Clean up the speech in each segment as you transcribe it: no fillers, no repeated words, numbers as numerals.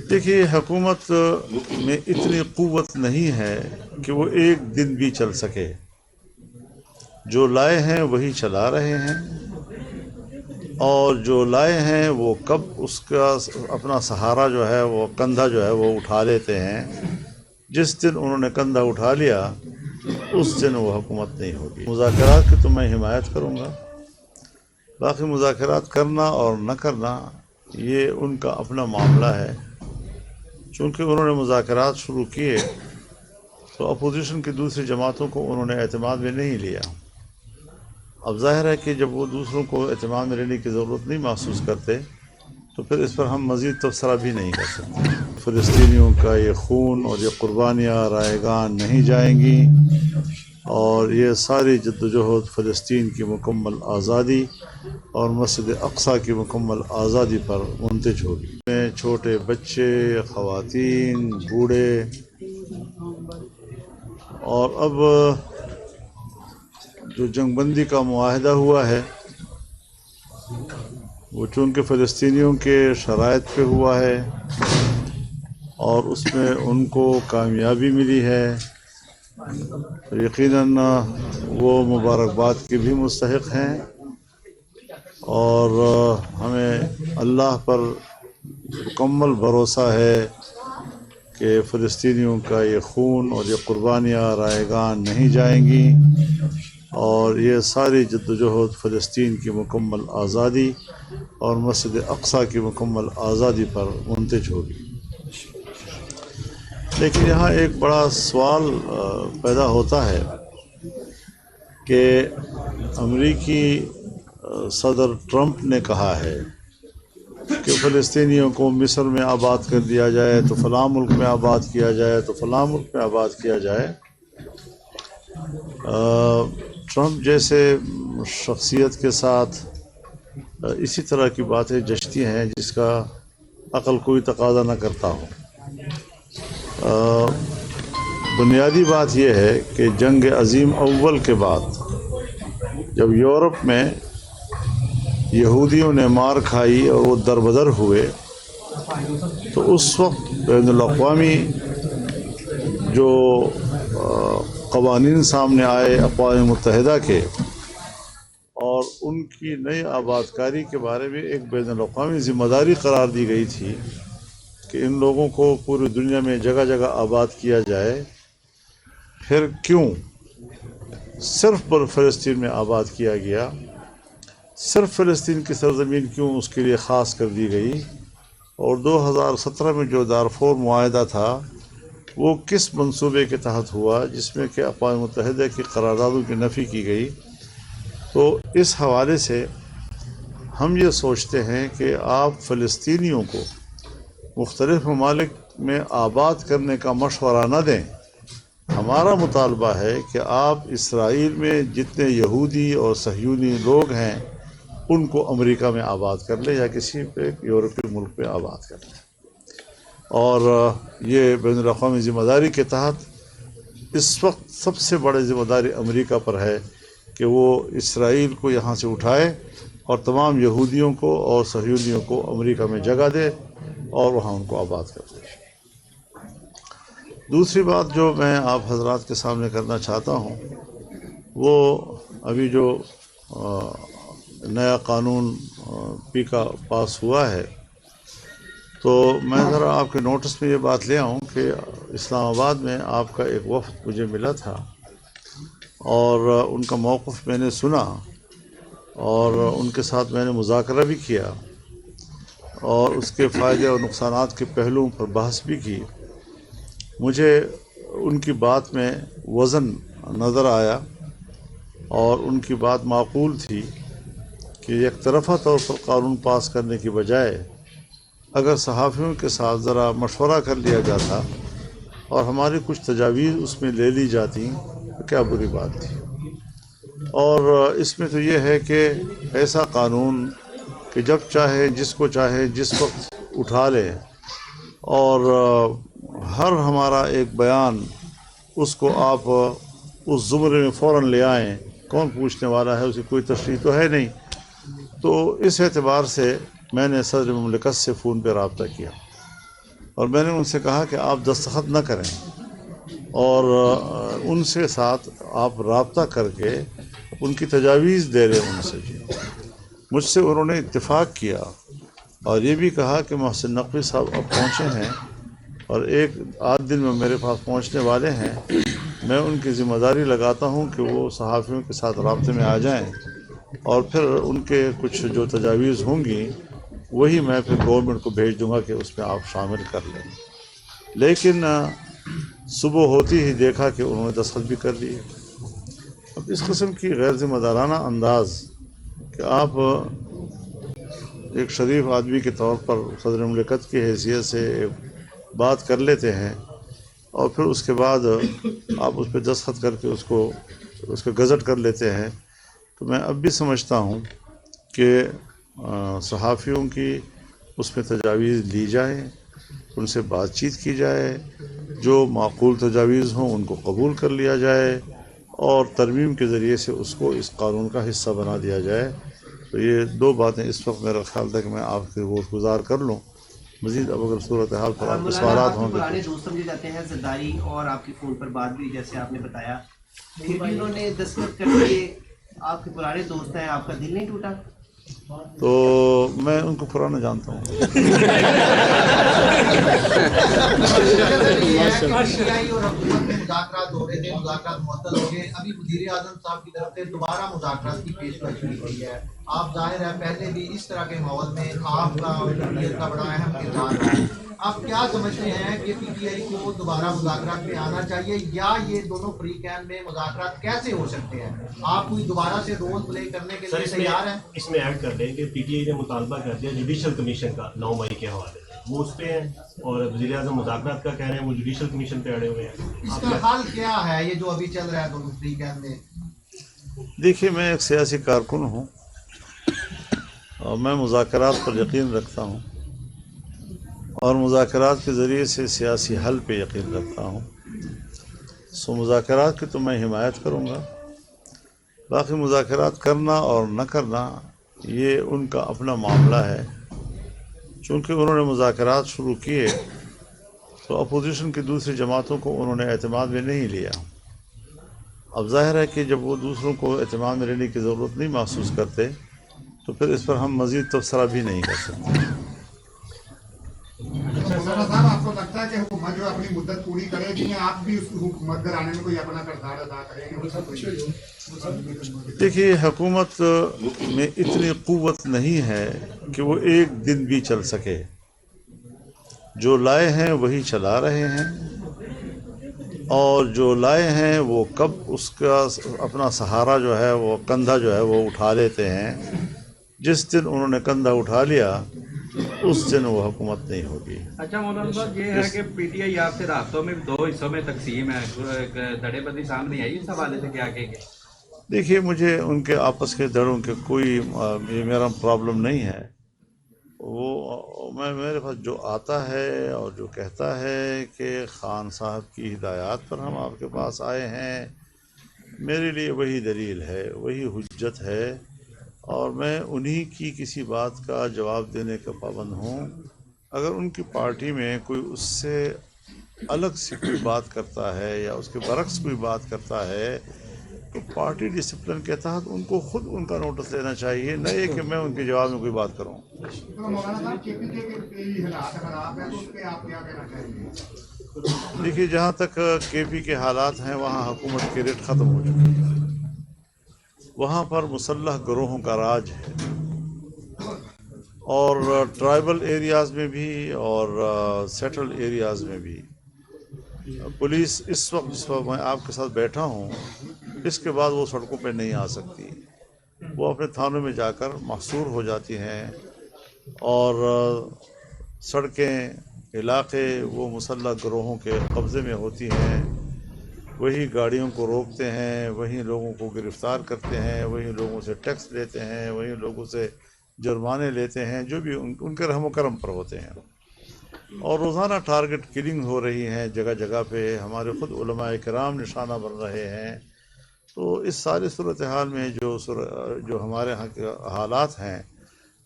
دیکھیے، حکومت میں اتنی قوت نہیں ہے کہ وہ ایک دن بھی چل سکے. جو لائے ہیں وہی چلا رہے ہیں، اور جو لائے ہیں وہ کب اس کا اپنا سہارا جو ہے، وہ کندھا جو ہے وہ اٹھا لیتے ہیں. جس دن انہوں نے کندھا اٹھا لیا اس دن وہ حکومت نہیں ہوگی. مذاکرات کی تو میں حمایت کروں گا. باقی مذاکرات کرنا اور نہ کرنا یہ ان کا اپنا معاملہ ہے. چونکہ انہوں نے مذاکرات شروع کیے تو اپوزیشن کی دوسری جماعتوں کو انہوں نے اعتماد میں نہیں لیا. اب ظاہر ہے کہ جب وہ دوسروں کو اعتماد میں لینے کی ضرورت نہیں محسوس کرتے تو پھر اس پر ہم مزید تبصرہ بھی نہیں کر سکتے. فلسطینیوں کا یہ خون اور یہ قربانیاں رائگان نہیں جائیں گی، اور یہ ساری جدوجہد فلسطین کی مکمل آزادی اور مسجد اقصیٰ کی مکمل آزادی پر منتج ہوگی. چھوٹے بچے، خواتین، بوڑھے، اور اب جو جنگ بندی کا معاہدہ ہوا ہے وہ چونکہ فلسطینیوں کے شرائط پہ ہوا ہے اور اس میں ان کو کامیابی ملی ہے، یقیناً وہ مبارکباد کے بھی مستحق ہیں. اور ہمیں اللہ پر مکمل بھروسہ ہے کہ فلسطینیوں کا یہ خون اور یہ قربانیاں رائگان نہیں جائیں گی، اور یہ ساری جدوجہد فلسطین کی مکمل آزادی اور مسجد اقصیٰ کی مکمل آزادی پر منتج ہوگی. لیکن یہاں ایک بڑا سوال پیدا ہوتا ہے کہ امریکی صدر ٹرمپ نے کہا ہے کہ فلسطینیوں کو مصر میں آباد کر دیا جائے تو فلاں ملک میں آباد کیا جائے تو فلاں ملک میں آباد کیا جائے. ٹرمپ جیسے شخصیت کے ساتھ اسی طرح کی باتیں جچتی ہیں جس کا عقل کوئی تقاضا نہ کرتا ہو. بنیادی بات یہ ہے کہ جنگ عظیم اول کے بعد جب یورپ میں یہودیوں نے مار کھائی اور وہ دربدر ہوئے تو اس وقت بین الاقوامی جو قوانین سامنے آئے اقوام متحدہ کے، اور ان کی نئی آباد کاری کے بارے میں ایک بین الاقوامی ذمہ داری قرار دی گئی تھی کہ ان لوگوں کو پوری دنیا میں جگہ جگہ آباد کیا جائے. پھر کیوں صرف فلسطین میں آباد کیا گیا؟ صرف فلسطین کی سرزمین کیوں اس کے لیے خاص کر دی گئی؟ اور 2017 میں جو دارفور معاہدہ تھا وہ کس منصوبے کے تحت ہوا جس میں کہ اقوام متحدہ کی قراردادوں کی نفی کی گئی؟ تو اس حوالے سے ہم یہ سوچتے ہیں کہ آپ فلسطینیوں کو مختلف ممالک میں آباد کرنے کا مشورہ نہ دیں. ہمارا مطالبہ ہے کہ آپ اسرائیل میں جتنے یہودی اور صہیونی لوگ ہیں ان کو امریکہ میں آباد کر لیں یا کسی یورپی ملک میں آباد کر لیں. اور یہ بین الاقوامی ذمہ داری کے تحت اس وقت سب سے بڑی ذمہ داری امریکہ پر ہے کہ وہ اسرائیل کو یہاں سے اٹھائے اور تمام یہودیوں کو اور صہیونیوں کو امریکہ میں جگہ دے اور وہاں ان کو آباد کر دے. دوسری بات جو میں آپ حضرات کے سامنے کرنا چاہتا ہوں وہ ابھی جو نیا قانون کا پاس ہوا ہے، تو میں ذرا آپ کے نوٹس میں یہ بات لے آؤں کہ اسلام آباد میں آپ کا ایک وفد مجھے ملا تھا اور ان کا موقف میں نے سنا اور ان کے ساتھ میں نے مذاکرہ بھی کیا اور اس کے فائدے اور نقصانات کے پہلوؤں پر بحث بھی کی. مجھے ان کی بات میں وزن نظر آیا اور ان کی بات معقول تھی کہ یک طرفہ طور پر قانون پاس کرنے کی بجائے اگر صحافیوں کے ساتھ ذرا مشورہ کر لیا جاتا اور ہماری کچھ تجاویز اس میں لے لی جاتی تو کیا بری بات تھی. اور اس میں تو یہ ہے کہ ایسا قانون کہ جب چاہے جس کو چاہے جس وقت اٹھا لے اور ہر ہمارا ایک بیان اس کو آپ اس زمرے میں فوراً لے آئیں، کون پوچھنے والا ہے، اسے کوئی تشریح تو ہے نہیں. تو اس اعتبار سے میں نے صدر مملکت سے فون پہ رابطہ کیا اور میں نے ان سے کہا کہ آپ دستخط نہ کریں اور ان سے ساتھ آپ رابطہ کر کے ان کی تجاویز لے لیں ان سے. جی مجھ سے انہوں نے اتفاق کیا اور یہ بھی کہا کہ محسن نقوی صاحب اب پہنچے ہیں اور ایک آدھ دن میں میرے پاس پہنچنے والے ہیں. میں ان کی ذمہ داری لگاتا ہوں کہ وہ صحافیوں کے ساتھ رابطے میں آ جائیں اور پھر ان کے کچھ جو تجاویز ہوں گی وہی میں پھر گورنمنٹ کو بھیج دوں گا کہ اس میں آپ شامل کر لیں. لیکن صبح ہوتی ہی دیکھا کہ انہوں نے دستخط بھی کر لیے. اب اس قسم کی غیر ذمہ دارانہ انداز کہ آپ ایک شریف آدمی کے طور پر صدر مملکت کی حیثیت سے بات کر لیتے ہیں اور پھر اس کے بعد آپ اس پہ دستخط کر کے اس کا گزٹ کر لیتے ہیں. تو میں اب بھی سمجھتا ہوں کہ صحافیوں کی اس میں تجاویز لی جائیں، ان سے بات چیت کی جائے، جو معقول تجاویز ہوں ان کو قبول کر لیا جائے اور ترمیم کے ذریعے سے اس کو اس قانون کا حصہ بنا دیا جائے. تو یہ دو باتیں اس وقت میرا خیال تھا کہ میں آپ کے وہ گزار کر لوں. مزید اب اگر صورتحال پر آپ کے سوالات ہوں پرانے دوست سمجھے جاتے ہیں زرداری، اور آپ کی فون پر بات بھی جیسے آپ نے بتایا، پھر بھی انہوں نے دستخط کر کے آپ کے پرانے دوست ہیں، آپ کا دل نہیں ٹوٹا؟ تو میں ان کو پرانا جانتا ہوں. مذاکرات ہو رہے تھے، مذاکرات معطل ہو گئے، ابھی وزیر اعظم صاحب کی طرف سے دوبارہ مذاکرات کی پیشکش کی گئی ہے. آپ ظاہر ہے پہلے بھی اس طرح کے ماحول میں آپ کا اور جمہوریت کا بڑا اہم کردار ہے. آپ کیا سمجھتے ہیں کہ پی ٹی آئی کو دوبارہ مذاکرات میں آنا چاہیے یا یہ دونوں فریقین میں مذاکرات کیسے ہو سکتے ہیں؟ آپ کوئی دوبارہ سے رول پلے کرنے کے لیے تیار ہیں؟ اس میں ایڈ کر دیں کہ پی ٹی آئی نے مطالبہ کر دیا جوڈیشل کمیشن کا 9 مئی کے حوالے سے، وہ اس پہ ہیں، اور وزیر اعظم مذاکرات کا کہہ رہے ہیں وہ جوڈیشل کمیشن پہ اڑے ہوئے ہیں. اس کا حل کیا ہے یہ جو ابھی چل رہا ہے دونوں فریقین میں؟ دیکھیے میں ایک سیاسی کارکن ہوں اور میں مذاکرات پر یقین رکھتا ہوں اور مذاکرات کے ذریعے سے سیاسی حل پہ یقین رکھتا ہوں. مذاکرات کی تو میں حمایت کروں گا. باقی مذاکرات کرنا اور نہ کرنا یہ ان کا اپنا معاملہ ہے. چونکہ انہوں نے مذاکرات شروع کیے تو اپوزیشن کی دوسری جماعتوں کو انہوں نے اعتماد میں نہیں لیا. اب ظاہر ہے کہ جب وہ دوسروں کو اعتماد میں لینے کی ضرورت نہیں محسوس کرتے تو پھر اس پر ہم مزید تبصرہ بھی نہیں کر سکتے. مولانا صاحب آپ کو لگتا ہے کہ حکومت جو اپنی مدت پوری کرے گی یا آپ بھی اس حکومت پر آنے میں کوئی اپنا کردار ادا کریں گے؟ دیکھیے حکومت میں اتنی قوت نہیں ہے کہ وہ ایک دن بھی چل سکے. جو لائے ہیں وہی چلا رہے ہیں اور جو لائے ہیں وہ کب اس کا اپنا سہارا جو ہے وہ کندھا جو ہے وہ اٹھا لیتے ہیں. جس دن انہوں نے کندھا اٹھا لیا اس دن وہ حکومت نہیں ہوگی. اچھا مولانا صاحب یہ ہے کہ پی ٹی آئی آپ سے راستوں میں 2 حصوں میں تقسیم ہے، دھڑے بندی سامنے آئی، اس حوالے سے کیا کہیں گے؟ دیکھیے مجھے ان کے آپس کے دھڑوں کے کوئی میرا پرابلم نہیں ہے. وہ میرے پاس جو آتا ہے اور جو کہتا ہے کہ خان صاحب کی ہدایات پر ہم آپ کے پاس آئے ہیں، میرے لیے وہی دلیل ہے، وہی حجت ہے اور میں انہی کی کسی بات کا جواب دینے کا پابند ہوں. اگر ان کی پارٹی میں کوئی اس سے الگ سے کوئی بات کرتا ہے یا اس کے برعکس کوئی بات کرتا ہے تو پارٹی ڈسپلن کے تحت ان کو خود ان کا نوٹس لینا چاہیے، نہ یہ کہ میں ان کے جواب میں کوئی بات کروں. مولانا صاحب کے پی کے حالات خراب ہیں تو اس پہ آپ کیا کہنا چاہیں گے؟ دیکھیے جہاں تک کے پی کے حالات ہیں وہاں حکومت کی ریٹ ختم ہو چکی ہے. وہاں پر مسلح گروہوں کا راج ہے اور ٹرائبل ایریاز میں بھی اور سیٹل ایریاز میں بھی. پولیس اس وقت جس وقت میں آپ کے ساتھ بیٹھا ہوں اس کے بعد وہ سڑکوں پہ نہیں آ سکتی. وہ اپنے تھانوں میں جا کر محصور ہو جاتی ہیں اور سڑکیں علاقے وہ مسلح گروہوں کے قبضے میں ہوتی ہیں. وہی گاڑیوں کو روکتے ہیں، وہی لوگوں کو گرفتار کرتے ہیں، وہی لوگوں سے ٹیکس لیتے ہیں، وہی لوگوں سے جرمانے لیتے ہیں جو بھی ان کے رحم و کرم پر ہوتے ہیں. اور روزانہ ٹارگٹ کلنگ ہو رہی ہیں جگہ جگہ پہ. ہمارے خود علماء کرام نشانہ بن رہے ہیں. تو اس ساری صورتحال میں جو ہمارے ہاں کے حالات ہیں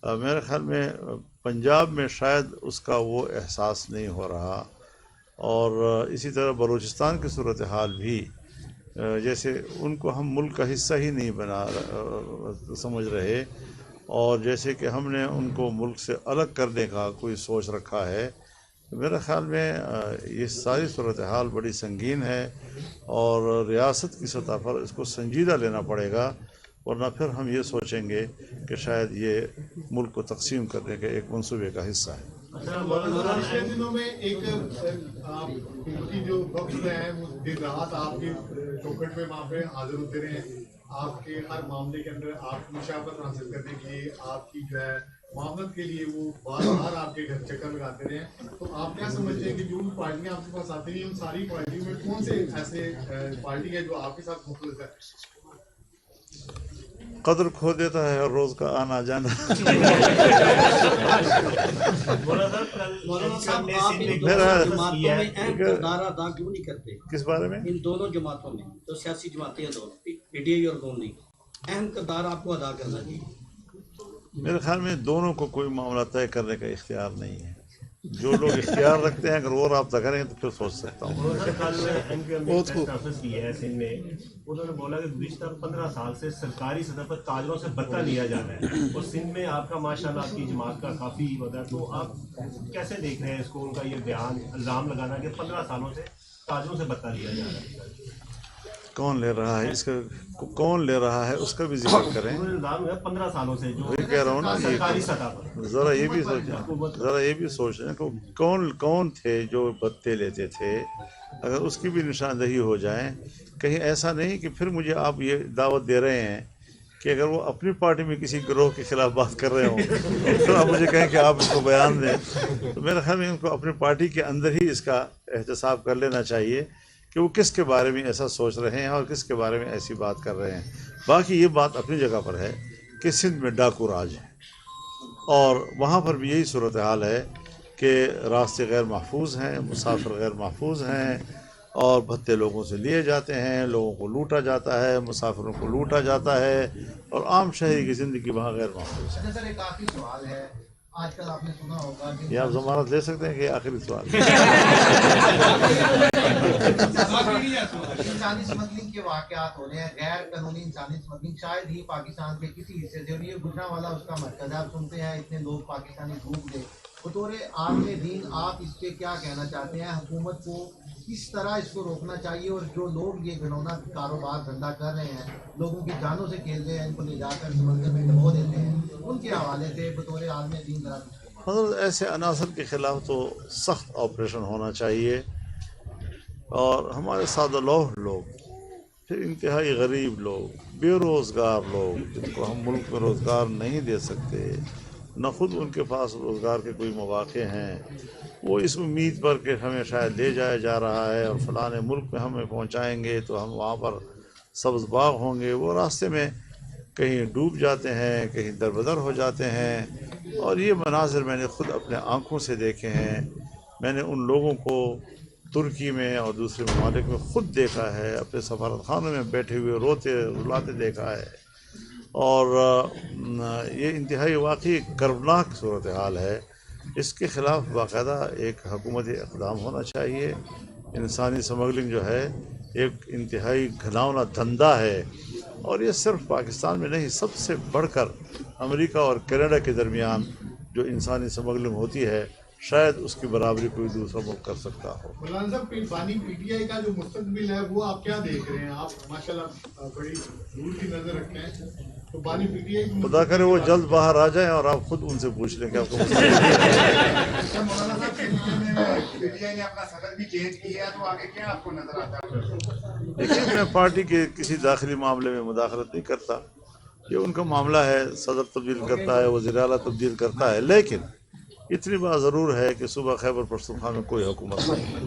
میرے خیال میں پنجاب میں شاید اس کا وہ احساس نہیں ہو رہا، اور اسی طرح بلوچستان کی صورتحال بھی جیسے ان کو ہم ملک کا حصہ ہی نہیں سمجھ رہے، اور جیسے کہ ہم نے ان کو ملک سے الگ کرنے کا کوئی سوچ رکھا ہے. میرے خیال میں یہ ساری صورتحال بڑی سنگین ہے، اور ریاست کی سطح پر اس کو سنجیدہ لینا پڑے گا، ورنہ پھر ہم یہ سوچیں گے کہ شاید یہ ملک کو تقسیم کرنے کے ایک منصوبے کا حصہ ہے. پچھلے دنوں میں ایک ان کی جو وقت ہے وہ دن رات آپ کے چوکھٹ پہ وہاں پہ حاضر ہوتے رہے ہیں، آپ کے ہر معاملے کے اندر آپ کی مشاورت حاصل کرنے کے لیے، آپ کی جو ہے معاونت کے لیے وہ بار بار آپ کے گھر چکر لگاتے رہے ہیں. تو آپ کیا سمجھتے ہیں کہ جو پارٹیاں آپ کے پاس آتی ہیں ان ساری پارٹیوں میں کون سے ایسے پارٹی ہے جو آپ کے ساتھ مخلص ہے؟ قدر کھو دیتا ہے ہر روز کا آنا جانا. مولانا صاحب آپ ان میرا- دونوں جماعتوں میں اہم کردار ادا کیوں نہیں کرتے؟ کس بارے میں؟ ان دونوں جماعتوں میں جو سیاسی جماعتیں ہیں دونوں پی ٹی آئی اور قوم لیگ، اہم کردار آپ کو ادا کرنا چاہیے. میرے خیال میں دونوں کو کوئی معاملہ طے کرنے کا اختیار نہیں ہے. جو لوگ اختیار رکھتے ہیں اگر وہ رابطہ کریں تو پھر سوچ سکتا ہوں. کی ہے سندھ میں، انہوں نے بولا کہ گزشتہ 15 سال سے سرکاری سطح پر تاجروں سے بتہ لیا جا رہا ہے، اور سندھ میں آپ کا ماشاءاللہ آپ کی جماعت کا کافی وجہ، تو آپ کیسے دیکھ رہے ہیں اس کو، ان کا یہ بیان الزام لگانا کہ 15 سالوں سے تاجروں سے بتہ لیا جا رہا ہے؟ کون لے رہا ہے اس کا، کون لے رہا ہے اس کا بھی ذکر کریں. انہوں نے الزام ہے 15 سالوں سے جو وہی کہہ رہا ہوں نا، سرکاری سطح پر. ذرا یہ بھی سوچیں کہ کون تھے جو بتے لیتے تھے. اگر اس کی بھی نشاندہی ہو جائے، کہیں ایسا نہیں کہ پھر مجھے آپ یہ دعوت دے رہے ہیں کہ اگر وہ اپنی پارٹی میں کسی گروہ کے خلاف بات کر رہے ہوں پھر آپ مجھے کہیں کہ آپ اس کو بیان دیں. تو میرے خیال میں ان کو اپنی پارٹی کے اندر ہی اس کا احتساب کر لینا چاہیے کہ وہ کس کے بارے میں ایسا سوچ رہے ہیں اور کس کے بارے میں ایسی بات کر رہے ہیں. باقی یہ بات اپنی جگہ پر ہے کہ سندھ میں ڈاکو راج ہے، اور وہاں پر بھی یہی صورتحال ہے کہ راستے غیر محفوظ ہیں، مسافر غیر محفوظ ہیں، اور بھتے لوگوں سے لیے جاتے ہیں، لوگوں کو لوٹا جاتا ہے، مسافروں کو لوٹا جاتا ہے، اور عام شہری کی زندگی وہاں غیر محفوظ ہے. اچھا سر، ایک آخری سوال ہے. آج کل آپ نے سنا ہوگا کہ یہ آپ ضمانت لے سکتے ہیں کہ یہ آخری سوال انسانی اسمگلنگ کے واقعات ہو رہے ہیں، غیر قانونی انسانی اسمگلنگ شاید ہی پاکستان کے کسی حصے سے، اور یہ گجرانوالا اس کا مرکز ہے. آپ سنتے ہیں اتنے لوگ پاکستانی ڈوب گئے. بطور عالم دین آپ اس پہ کیا کہنا چاہتے ہیں؟ حکومت کو کس طرح اس کو روکنا چاہیے، اور جو لوگ یہ گھنونا کاروبار دھندا کر رہے ہیں، لوگوں کی جانوں سے کھیل رہے ہیں، ان کو لے جا کر سمندر میں ڈبو دیتے ہیں، ان کے حوالے سے بطور عالم دین ذرا مطلب ایسے عناصر کے خلاف تو سخت آپریشن ہونا چاہیے. اور ہمارے سادہ لوگ، پھر انتہائی غریب لوگ، بے روزگار لوگ، جن کو ہم ملک میں روزگار نہیں دے سکتے، نہ خود ان کے پاس روزگار کے کوئی مواقع ہیں، وہ اس امید پر کہ ہمیں شاید لے جایا جا رہا ہے اور فلاں ملک میں ہمیں پہنچائیں گے تو ہم وہاں پر سبز باغ ہوں گے، وہ راستے میں کہیں ڈوب جاتے ہیں، کہیں دربدر ہو جاتے ہیں. اور یہ مناظر میں نے خود اپنے آنکھوں سے دیکھے ہیں. میں نے ان لوگوں کو ترکی میں اور دوسرے ممالک میں خود دیکھا ہے، اپنے سفارت خانوں میں بیٹھے ہوئے روتے رلاتے دیکھا ہے. اور یہ انتہائی واقعی کربناک صورتحال ہے. اس کے خلاف باقاعدہ ایک حکومتی اقدام ہونا چاہیے. انسانی اسمگلنگ جو ہے ایک انتہائی گھناؤنا دھندا ہے، اور یہ صرف پاکستان میں نہیں، سب سے بڑھ کر امریکہ اور کینیڈا کے درمیان جو انسانی اسمگلنگ ہوتی ہے، شاید اس کی برابری کوئی دوسرا ملک کر سکتا ہو. مولانا صاحب، بانی پی ٹی آئی کا جو مستقبل ہے وہ آپ کیا دیکھ رہے ہیں؟ آپ ماشاءاللہ بڑی دور کی نظر رکھتے ہیں، تو بانی پی ٹی آئی خدا کرے وہ جلد باہر آ جائیں اور آپ خود ان سے پوچھ لیں کہ آپ کو مولانا صاحب پی ٹی آئی نے اپنا صدر بھی چینج کیا ہے، تو آگے کیا آپ کو نظر آتا ہے؟ لیکن میں پارٹی کے کسی داخلی معاملے میں مداخلت نہیں کرتا. یہ ان کا معاملہ ہے، صدر تبدیل کرتا ہے، وزیر اعلیٰ تبدیل کرتا ہے. لیکن اتنی بات ضرور ہے کہ صوبہ خیبر پختونخوا میں کوئی حکومت نہیں ہے.